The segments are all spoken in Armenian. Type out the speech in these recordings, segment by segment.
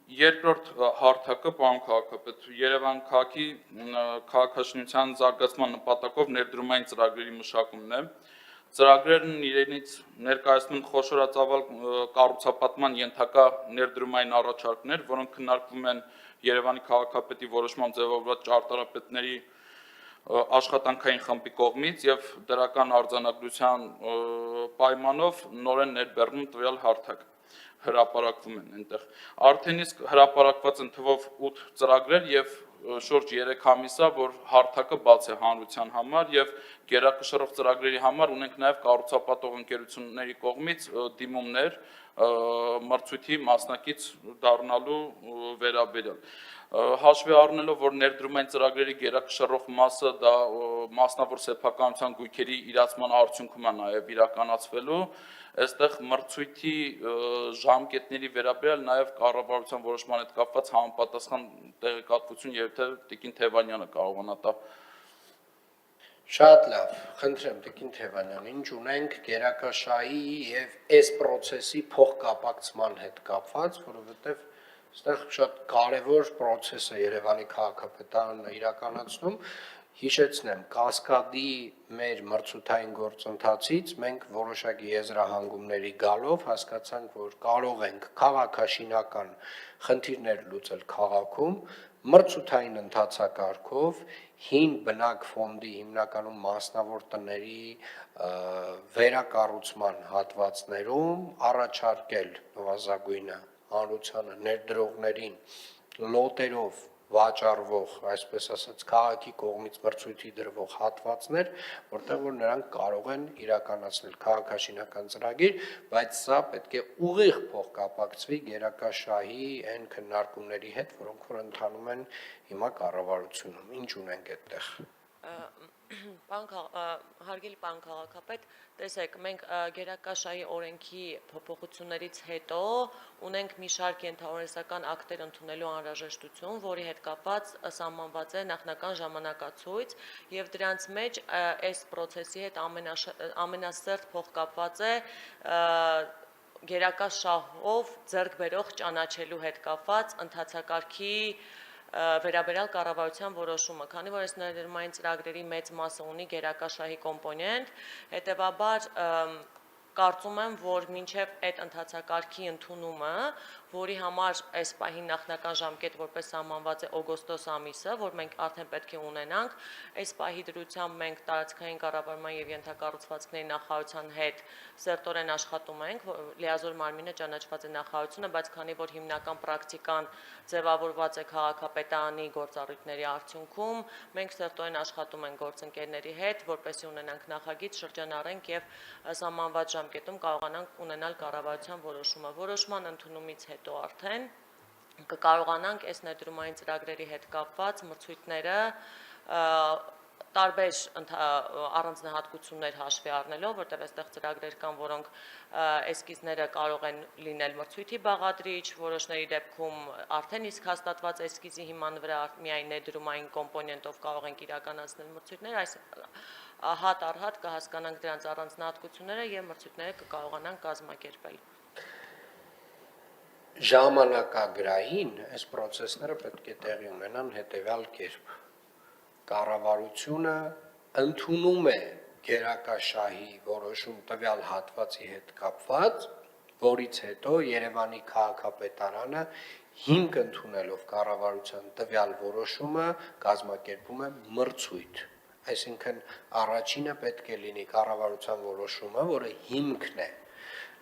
Երկրորդ հարթակը, պարոն քաղաքապետ, Երևան քաղաքի քաղաքաշինության զարգացման նպատակով ներդրումային ծրագրերի մշակումն է։ Ծրագրերն իրենից ներկայացնում են խոշորածավալ կառուցապատման ենթակա ներդրումային առաջարկներ, որոնք քննարկվում են Երևանի քաղաքապետի որոշմամբ ձևավորված ճարտարապետների աշխատանքային խմբի կողմից եւ դրական արձանագրության պայմանով նորեն ներբեռնում տվյալ հարթակ հրապարակվում են այնտեղ։ Արդեն իսկ հրապարակված են թվով 8 ծրագրեր եւ շուրջ 3 ամիսա, որ հարթակը բաց է հանրության համար եւ գերակշռող ծրագրերի համար ունենք նաեւ կառուցապատող ընկերությունների կողմից դիմումներ մրցույթի մասնակից դառնալու վերաբերյալ։ Հաշվի առնելով, որ ներդրումային ծրագրերի գերակշռող մասը դա մասնավոր սեփականության գույքերի իրացման արդյունքում է նաեւ իրականացվելու, այստեղ մրցույթի ժամկետների վերաբերյալ նաև կառավարության որոշման հետ կապված համապատասխան տեղեկատվություն եւ թե Տիկին Թևանյանը կարողանա տա։ Շատ լավ, խնդրեմ Տիկին Թևանյան, ինչ ունենք գերակաշահի եւ այս process-ի փոխկապակցման հետ կապված, որովհետեւ այստեղ շատ կարևոր process է Երևանի քաղաքապետարանը իրականացնում։ Հիշեցնեմ, Կասկադի մեր մրցութային գործընթացից մենք որոշակի եզրահանգումների գալով հասկացանք, որ կարող ենք քաղաքաշինական խնդիրներ լուծել քաղաքում, մրցութային ընթացակարգով հին բնակ ֆոնդի հիմնականում մասնավոր տների վերակառուցման հատվածներում առաջարկել նվազագույնը հանրությանը ներդրողներին լոտերով վաճառվող, այսպես ասած, քաղաքի կողմից մրցույթի դրվող հատվածներ, որտեղ որ նրանք կարող են իրականացնել քաղաքաշինական ծրագիր, բայց սա պետք է ուղիղ փոխկապակցվի գերակաշահի այն քննարկումների հետ, որոնք որ ընթանում են հիմա կառավարությունում։ Ինչ ունենք այդտեղ։ Հարգելի պարոն քաղաքապետ, տեսեք, մենք գերակաշահի օրենքի փոփոխություններից հետո ունենք մի շարք ենթաօրենսդրական ակտեր ընդունելու անհրաժեշտություն, որի հետ կապված սահմանված է նախնական ժամանակացույց, եւ դրանց մեջ այս process-ի հետ ամենասերտ փոխկապված է գերակաշահով ձեռք բերող ճանաչելու հետ կապված ընթացակարգի վերաբերյալ կառավարության որոշումը, քանի որ այս ներդրումային ծրագրերի մեծ մասը ունի գերակաշահի կոմպոնենտ, հետևաբար կարծում եմ, որ մինչև այդ ընթացակարգի ընդունումը, որի համար այս պահին նախնական ժամկետ որպես սահմանված է օգոստոս ամիսը, որ մենք արդեն պետք է ունենանք, այս պահի դրությամբ մենք տարածքային կառավարման եւ ենթակառուցվածքների նախարարության հետ սերտորեն աշխատում ենք, լիազոր մարմինը ճանաչված է նախարարությունը, բայց քանի որ հիմնական պրակտիկան ձևավորված է քաղաքապետարանի գործառույթների արդյունքում, մենք սերտորեն աշխատում ենք գործընկերների հետ, որպեսզի ունենանք նախագիծ, շրջանառենք եւ սահմանված ժամկետում կարողանանք ունենալ կառավարության որոշումը։ Որոշման ընդունումից հետո արդեն կկարողանանք այս ներդրումային ծրագրերի հետ կապված մրցույթները տարբեր առանձնահատկություններ հաշվի առնելով, որտեղ այստեղ ծրագրեր կան, որոնք էսքիզները կարող են լինել մրցույթի բաղադրիչ, որոշների դեպքում արդեն իսկ հաստատված էսքիզի հիման վրա միայն ներդրումային կոմպոնենտով կարող ենք իրականացնել մրցույթներ, այս հատ առ հատ կհասկանանք դրանց առանձնահատկությունները եւ մրցույթները կկարողանանք կազմակերպել։ Ժամանակագրային այս process-ները պետք է տեղի ունենան հետեւյալ կերպ։ Կառավարությունը ընդունում է գերակաշահի որոշում տվյալ հատվածի հետ կապված, որից հետո Երևանի քաղաքապետարանը հիմք ընդունելով կառավարության տվյալ որոշումը կազմակերպում է մրցույթ։ Այսինքն առաջինը պետք է լինի կառավարության որոշումը, որը հիմքն է։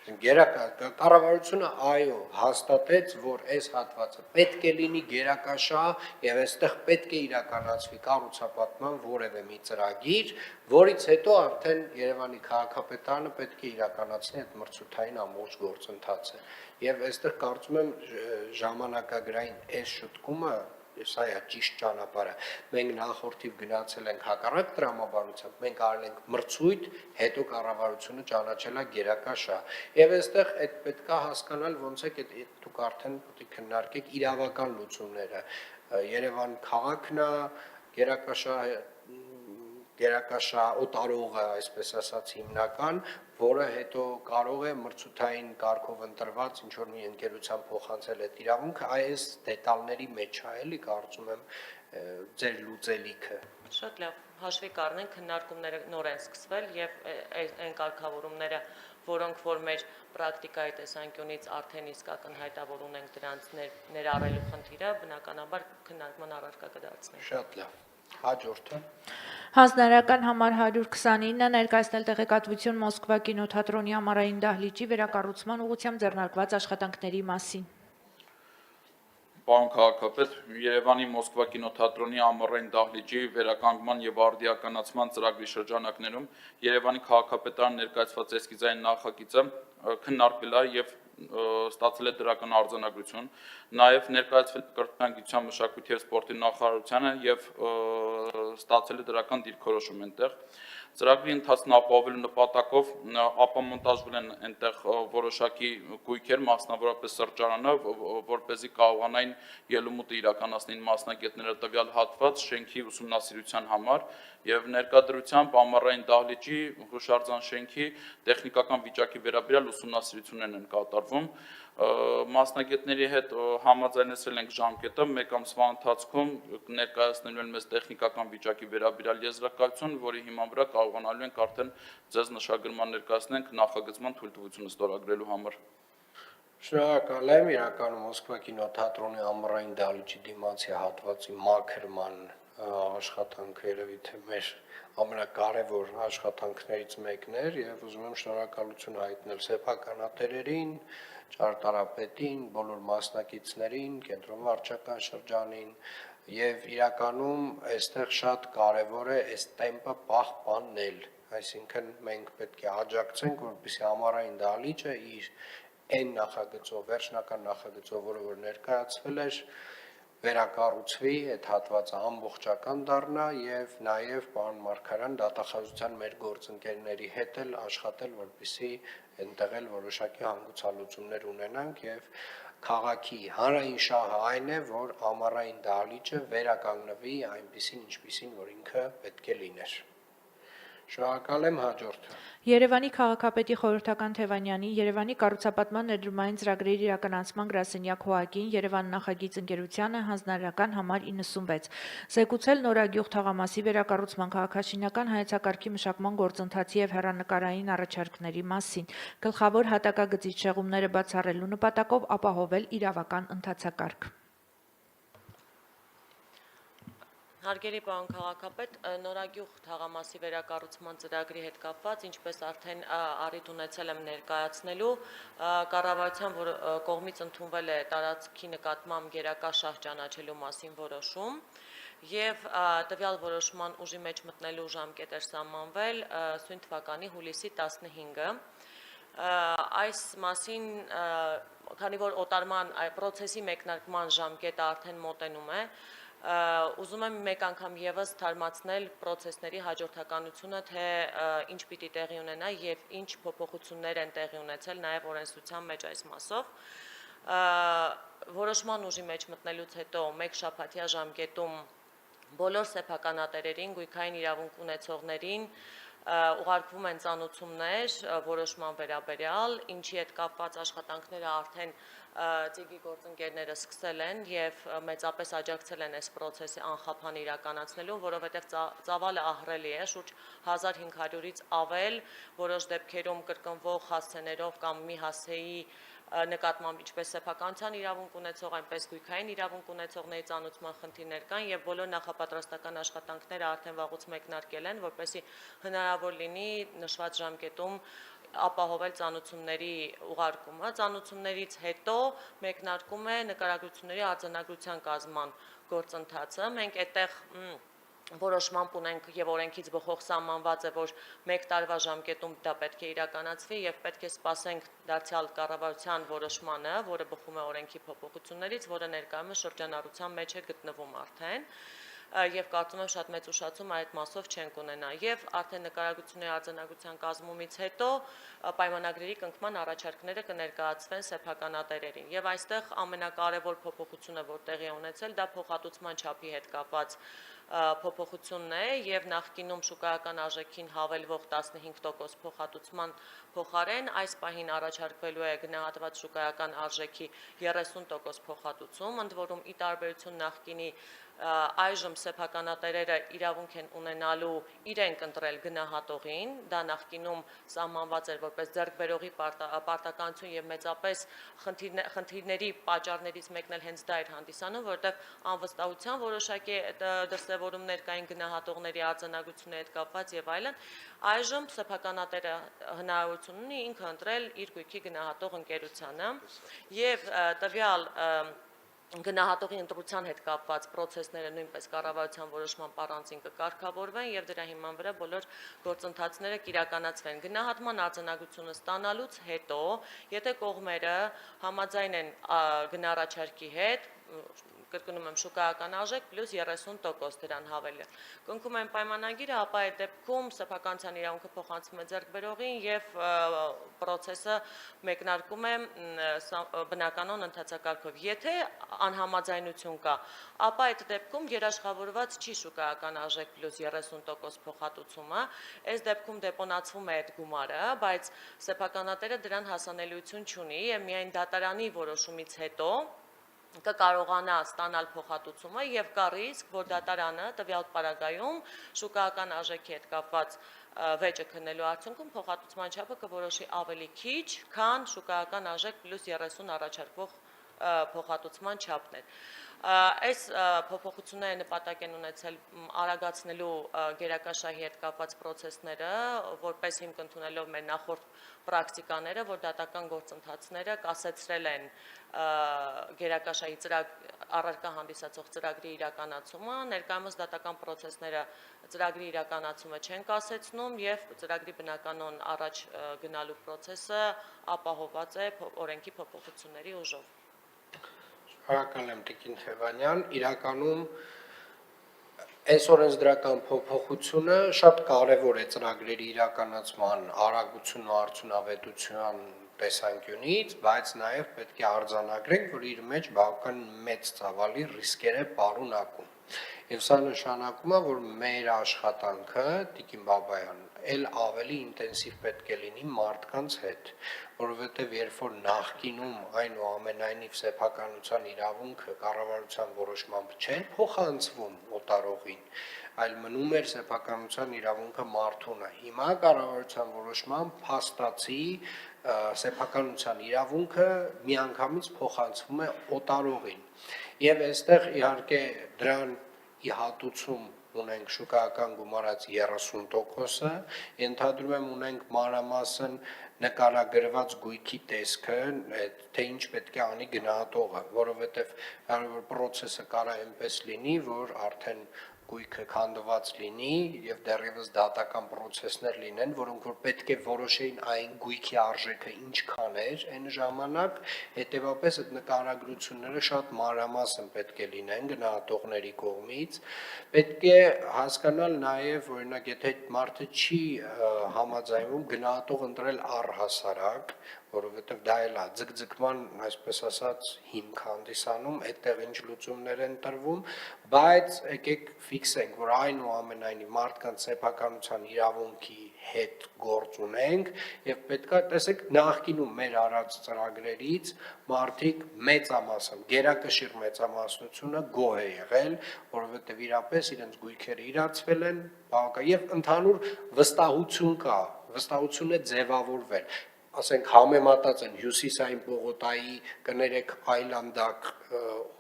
Կառավարությունը այո հաստատեց, որ այս հատվածը պետք է լինի գերակաշահ եւ այստեղ պետք է իրականացվի կառուցապատման որևէ մի ծրագիր, որից հետո արդեն Երևանի քաղաքապետարանը պետք է իրականացնի այդ մրցութային ամբողջ գործընթացը։ Եվ այստեղ կարծում եմ ժամանակագրային այս շտկումը սա է ճիշտ ճանապարհը։ Մենք նախորդիվ գնացել ենք հակառակ տրամաբանությամբ, մենք արել ենք մրցույթ, հետո կառավարությունը ճանաչել է գերակաշահ։ Եվ այստեղ այդ պետքա հասկանալ ոնց է դուք արդեն պետք է քննարկեք իրավական լուծումները։ Երևան քաղաքն է գերակաշահ օտարողը, այսպես ասած հիմնական, որը հետո կարող է մրցութային կարգով ընտրված ինչ որ մի ընկերության փոխանցել այդ իրավունքը, այս դետալների մեջ է, էլի կարծում եմ ձեր լուծելիքը։ Շատ լավ, հաշվի կառնենք, քննարկումները նոր են սկսվել եւ այն կարգավորումները, որոնք որ մեր պրակտիկայի տեսանկյունից արդեն իսկական հայտավոր ունենք դրանց ներառելու խնդիրը, բնականաբար քննարկման առարկա կդարձնենք։ Շատ լավ։ Հաջորդը։ Հանձնարարական համար 129-ը ներկայացնել տեղեկատվություն Մոսկվա կինոթատրոնի ամառային դահլիճի վերակառուցման ուղղությամբ ձեռնարկված աշխատանքների մասին։ Պարոն քաղաքապետ, Երևանի Մոսկվա կինոթատրոնի ամառային դահլիճի վերականգնման եւ արդիականացման ծրագրի շրջանակներում Երևանի քաղաքապետարան ներկայացված էսքիզային նախագիծը քննարկվել է եւ ստացել է դրական արձանագրություն, նաեւ ներկայացվել կրթության, մշակույթի եւ սպորտի նախարարությանը եւ ստացել է դրական դիրքորոշում այնտեղ։ Ծրագրի ընթացքն ապահովելու նպատակով ապամոնտաժվել են այնտեղ որոշակի գույքեր, մասնավորապես սրճարանը, որպեսզի կարողանային ելումուտը իրականացնեն մասնագետները տվյալ հատված շենքի ուսումնասիրության համար եւ ներկայդրությամբ ամառային դահլիճի հուշարձան շենքի տեխնիկական վիճակի վերաբերյալ ուսումնասիրություններն են կատարվում։ Մասնագետների հետ համաձայնեցրել ենք ժամկետը, մեկ ամսվա ընթացքում ներկայացնելու են մեզ տեխնիկական վիճակի վերաբերյալ եզրակացություն, որի հիման վրա կարողանալու ենք արդեն ձեզ նշագրման ներկայացնենք նախագծման թույլտվությունը ստորագրելու համար։ Շնորհակալ եմ, իրականում Մոսկվա կինոթատրոնի ամառային դահլիճի դիմացի հատվածի մաքրման աշխատանքը երևի թե մեր ամենակարևոր աշխատանքներից մեկն էր եւ ուզում եմ շնորհակալություն հայտնել սեփականատերերին, ճարտարապետին, բոլոր մասնակիցներին, կենտրոն վարչական շրջանին եւ իրականում այստեղ շատ կարեւոր է այս տեմպը պահպանել, այսինքն մենք պետք է աջակցենք, որպեսզի ամառային դահլիճը իր այն նախագծով, վերջնական նախագծով, որը որ ներկայացվել էր, վերակառուցվի, այդ հատվածը ամբողջական դառնա եւ նաեւ պարոն Մարգարյան դատախազության մեր գործընկերների հետ էլ աշխատել, որպեսզի այնտեղ էլ որոշակի հանգուցալուծումներ ունենանք եւ քաղաքի հանրային շահը այն է, որ ամառային դահլիճը վերականգնվի այնպիսին, ինչպիսին որ ինքը պետք է լիներ։ Շնորհակալ եմ, հաջորդը։ Երևանի քաղաքապետի խորհրդական Թևանյանի Երևանի կառուցապատման ներդրումային ծրագրերի իրականացման գրասենյակ ՀՕԱԿ-ին Երևան նախագիծ ընկերությանը հանձնարարական համար 96 զեկուցել Նորագյուղ թաղամասի վերակառուցման քաղաքաշինական հայեցակարգի մշակման գործընթացի եւ հեռանկարային առաջարկների մասին, գլխավոր հատակագծի շեղումները բացառելու նպատակով ապահովել իրավական ընթացակարգ։ Հարգելի պարոն քաղաքապետ, Նորագյուղ թաղամասի վերակառուցման ծրագրի հետ կապված, ինչպես արդեն առիթ ունեցել եմ ներկայացնելու, կառավարության կողմից ընդունվել է տարածքի նկատմամբ գերակա շահ ճանաչելու մասին որոշում եւ տվյալ որոշման ուժի մեջ մտնելու ժամկետ էր սահմանվել սույն թվականի հուլիսի 15-ը։ Այս մասին, քանի որ օտարման պրոցեսի մեկնարկման ժամկետը արդեն մոտենում է, ուզում եմ մեկ անգամ եւս թարմացնել պրոցեսների հաջորդականությունը, թե ինչ պիտի տեղի ունենա եւ ինչ փոփոխություններ են տեղի ունեցել նաեւ օրենսդրության մեջ այս մասով։ Որոշման ուժի մեջ մտնելուց հետո մեկ շաբաթյա ժամկետում բոլոր սեփականատերերին, գույքային իրավունք ունեցողներին ուղարկվում են ծանոթություններ որոշման վերաբերյալ, ինչի հետ կապված աշխատանքները արդեն ծիգի գործընկերները սկսել են եւ մեծապես աջակցել են այս պրոցեսի անխափան իրականացնելու, որովհետեւ ծավալը ահռելի է, շուրջ 1500-ից ավել, որոշ դեպքերում կրկնվող հասցեներով կամ մի հասցեի նկատմամբ ինչպես սեփականության իրավունք ունեցող, այնպես գույքային իրավունք ունեցողների ծանոթման խնդիրներ կան եւ բոլոր նախապատրաստական աշխատանքները արդեն վաղուց մեկնարկել են, որպեսզի հնարավոր լինի նշված ժամկետում ապահովել ծանոթությունների ուղարկումը։ Ծանոթություններից հետո մեկնարկում է նկարագրությունների արձանագրության կազմման գործընթացը։ Մենք այդտեղ որոշմամբ ունենք եւ օրենքից բխող սահմանված է, որ 1 տարվա ժամկետում դա պետք է իրականացվի եւ պետք է սպասենք դարձյալ կառավարության որոշմանը, որը բխում է օրենքի փոփոխություններից, որը ներկայումս շրջանառության մեջ է գտնվում արդեն։ Եվ կարծում եմ շատ մեծ ուշացում այդ մասով չենք ունենա եւ արդեն նկարագրությունների արձանագրության կազմումից հետո պայմանագրերի կնքման առաջարկները կներկայացվեն սեփականատերերին եւ այստեղ ամենակարևոր փոփոխությունը որ տեղի է ունեցել դա փոխհատուցման չափի հետ կապված փոփոխությունն է եւ նախկինում շուկայական արժեքին հավելվող 15% փոխհատուցման փոխարեն այս պահին առաջարկվելու է գնահատված շուկայական արժեքի 30% փոխհատուցում, ընդ որում ի տարբերություն նախկինի այժմ սեփականատերերը իրավունք են ունենալու իրենք ընտրել գնահատողին, դա նախկինում սահմանված էր որպես ձեռքբերողի պարտականություն եւ մեծապես խնդիրների պատճառներից մեկն էլ հենց դա էր հանդիսանում, որովհետեւ անվստահության որոշակի դրսևորումներ կային գնահատողների արձանագրությունների հետ կապված եւ այլն, այժմ սեփականատերը հնարավորություն ունի ինքը ընտրել իր գույքի գնահատող ընկերությանը եւ տվյալ գնահատողի ընտրության հետ կապված process-ները նույնպես կառավարության որոշման առանցին կկարգավորվեն եւ դրա հիման վրա բոլոր գործընթացները կիրականացվեն։ Գնահատման արձանագրությունը ստանալուց հետո, եթե կողմերը համաձայն են գնահառաջարկի հետ, կրկնում եմ շուկայական արժեք պլյուս 30% դրան հավելը։ Կնքում են պայմանագիրը, ապա այդ դեպքում սեփականության իրավունքը փոխանցվում է ձեռքբերողին եւ process-ը մեկնարկում է բնականon ընթացակարգով։ Եթե անհամաձայնություն կա, ապա այդ դեպքում երաշխավորված չի շուկայական արժեք պլյուս 30% փոխհատուցումը, այս դեպքում դեպոնացվում է այդ գումարը, բայց սեփականատերը դրան հասանելիություն չունի եւ միայն դատարանի որոշումից հետո կկարողանա ստանալ փոխհատուցումը եւ կա ռիսկ, որ դատարանը տվյալ պարագայում շուկայական արժեքի հետ կապված վեճը քննելու արդյունքում փոխհատուցման չափը կորոշի ավելի քիչ, քան շուկայական արժեք պլյուս 30 առաջարկվող փոխհատուցման չափն է։ Այս փոփոխությունները նպատակ են ունեցել արագացնելու գերակաշահի հետ կապված process-ները, որպես հիմք ընդունելով մեր նախորդ պրակտիկաները, որ դատական գործընթացները կասեցրել են գերակաշահի առարկա հանդիսացող ծրագրի իրականացումը, ներկայումս դատական process-ները ծրագրի իրականացումը չեն կասեցնում եւ ծրագրի բնականon առաջ գնալու process-ը ապահովված է օրենքի փոփոխությունների ուժով։ Շնորհակալ եմ Տիկին Թևանյան, իրականում այս օրենսդրական փոփոխությունը շատ կարևոր է ծրագրերի իրականացման արագություն ու արդյունավետության տեսանկյունից, բայց նաև պետք է արձանագրենք, որ իր մեջ բավական մեծ ծավալի ռիսկեր է պարունակում։ Եվ սա նշանակում է, որ մեր աշխատանքը, Տիկին Բաբայան, էլ ավելի ինտենսիվ պետք է լինի մարդկանց հետ, որովհետև երբ որ նախկինում այնուամենայնիվ սեփականության իրավունքը կառավարության որոշմամբ չէր փոխանցվում օտարողին, այլ մնում էր սեփականության իրավունքը մարդունը։ Հիմա կառավարության որոշմամբ փաստացի սեփականության իրավունքը միանգամից փոխանցվում է օտարողին։ Եվ այստեղ իհարկե դրան ի հատուցում ունենք շուկայական գումարած 30%-ը, ենթադրում եմ ունենք մանրամասն նկարագրված գույքի տեսքը, թե ինչ պետք է անի գնահատողը, որովհետև որ process-ը կարա այնպես լինի, որ արդեն գույքը քանդված լինի եւ դեռևս դատական process-ներ լինեն, որոնք որ պետք է որոշեին այն գույքի արժեքը ինչքան էր այն ժամանակ, հետեւապես այդ նկարագրությունները շատ մանրամասն պետք է լինեն գնահատողների կողմից, պետք է հասկանալ նաեւ, օրինակ, եթե մարդը չի համաձայնվում գնահատող ընտրել առհասարակ, որովհետև դա էլ է ձգձգման, այսպես ասած, հիմք հանդիսանում, այդտեղ ինչ լուծումներ են տրվում, բայց եկեք ֆիքսենք, որ այնուամենայնիվ մարդկանց սեփականության իրավունքի հետ գործ ունենք եւ պետքա տեսեք նախկինում մեր արած ծրագրերից մարդիկ մեծամասն, գերակշիռ մեծամասնությունը գոհ է եղել, որովհետև իրապես իրենց գույքերը իրացվել են, եւ ընդհանուր վստահություն կա, վստահություն է ձևավորվել, ասենք համեմատած են հյուսիսային պողոտայի կներեք այլանդակ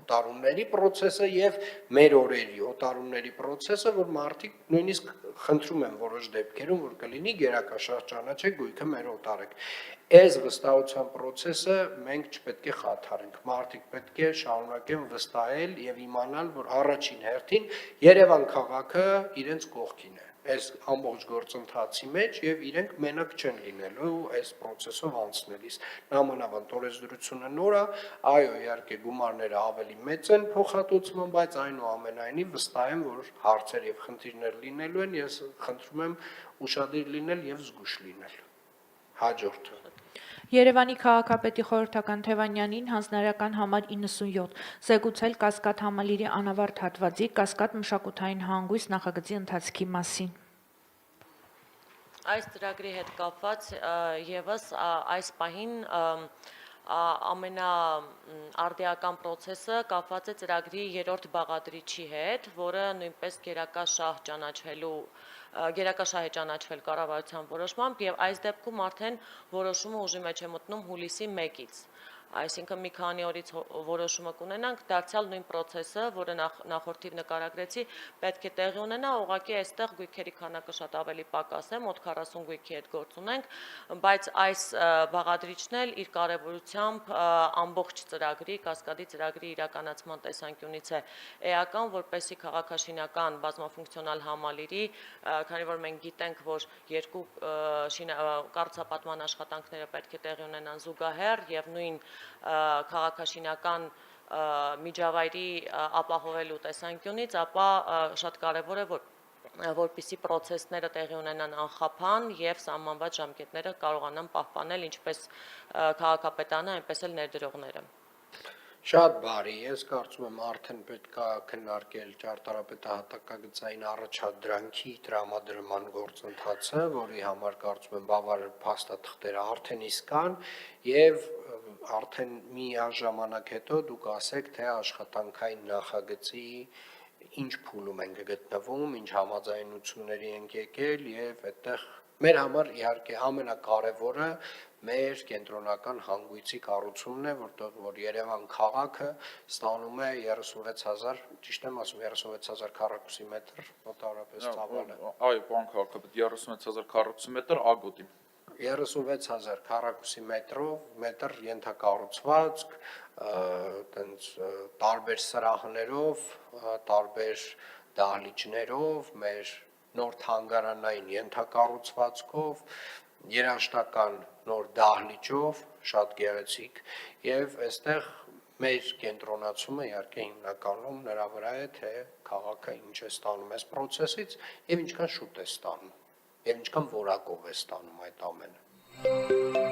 օտարումների process-ը եւ մեր օրերի օտարումների process-ը, որ մարդիկ նույնիսկ խնդրում են որոշ դեպքերում, որ կլինի գերակաշահ ճանաչեք գույքը մեր օտարեք։ Այս վստահության process-ը մենք չպետք է խաթարենք։ Մարդիկ պետք է շարունակեն վստահել եւ իմանալ, որ առաջին հերթին Երևան քաղաքը իրենց կողքին է։ Այս ամբողջ գործընթացի մեջ եւ իրենք մենակ չեն լինելու այս process-ով անցնելիս։ Նամանավանդ օրենսդրությունը նոր է, այո, իհարկե գումարները ավելի մեծ են փոխհատուցման, բայց այնուամենայնիվ վստահ եմ, որ հարցեր եւ խնդիրներ լինելու են, ես խնդրում եմ ուշադիր լինել եւ զգուշ լինել։ Հաջորդը։ Երևանի քաղաքապետի խորհրդական Թևանյանին հանձնարարական համար 97, զեկուցել Կասկադ համալիրի անավարտ հատվածի Կասկադ մշակութային հանգույց նախագծի ընթացքի մասին։ Այս ծրագրի հետ կապված եւս այս պահին ամենաարդիական process-ը կապված է ծրագրի երրորդ բաղադրիչի հետ, որը նույնպես գերակաշահ է ճանաչվել կառավարության որոշմամբ եւ այս դեպքում արդեն որոշումը ուժի մեջ է մտնում հուլիսի 1-ից։ Այսինքն մի քանի օրից որոշումը կունենանք, դարձյալ նույն process-ը, որը նախորդիվ նկարագրեցի, պետք է տեղի ունենա, ուղղակի այստեղ գույքերի քանակը շատ ավելի պակաս է, մոտ 40 գույքի հետ գործ ունենք, բայց այս բաղադրիչն էլ իր կարևորությամբ ամբողջ ծրագրի, Կասկադի ծրագրի իրականացման տեսանկյունից է էական, որպեսզի քաղաքաշինական բազմաֆունկցիոնալ համալիրի, քանի որ մենք գիտենք, որ երկու կառուցապատման աշխատանքները պետք է տեղի ունենան զուգահեռ եւ նույն քաղաքաշինական միջավայրի ապահովելու տեսանկյունից, ապա շատ կարևոր է, որպիսի process-ները տեղի ունենան անխափան եւ սահմանված ժամկետները կարողանան պահպանել ինչպես քաղաքապետարանը, այնպես էլ ներդրողները։ Շատ բարի, ես կարծում եմ արդեն պետք է քննարկել ճարտարապետահատակագծային առաջադրանքի տրամադրման գործընթացը, որի համար կարծում եմ բավարար փաստաթղթերը արդեն իսկ կան եւ արդեն մի ժամանակ հետո դուք ասեք, թե աշխատանքային նախագծի ինչ փուլում ենք գտնվում, ինչ համաձայնությունների ենք եկել եւ այդտեղ մեր համար իհարկե ամենակարևորը մեր կենտրոնական հանգույցի կառուցումն է, որ Երևան քաղաքը ստանում է 36000, ճիշտ եմ ասում, 36000 քառակուսի մետր, մոտավորապես ծավալը։ Այո, պարոն քաղաքապետ, 36000 քառակուսի մետր ագոտի։ 36000 քառակուսի մետր ենթակառուցվածք, տենց տարբեր սրահներով, տարբեր դահլիճներով, մեր նոր թանգարանային ենթակառուցվածքով, երաժշտական նոր դահլիճով, շատ գեղեցիկ, եւ այստեղ մեր կենտրոնացումը իհարկե հիմնականում նրա վրա է, թե քաղաքը ինչ է ստանում այս process-ից եւ ինչքան շուտ է ստանում, եւ ինչքան որակով է ստանում այդ ամենը։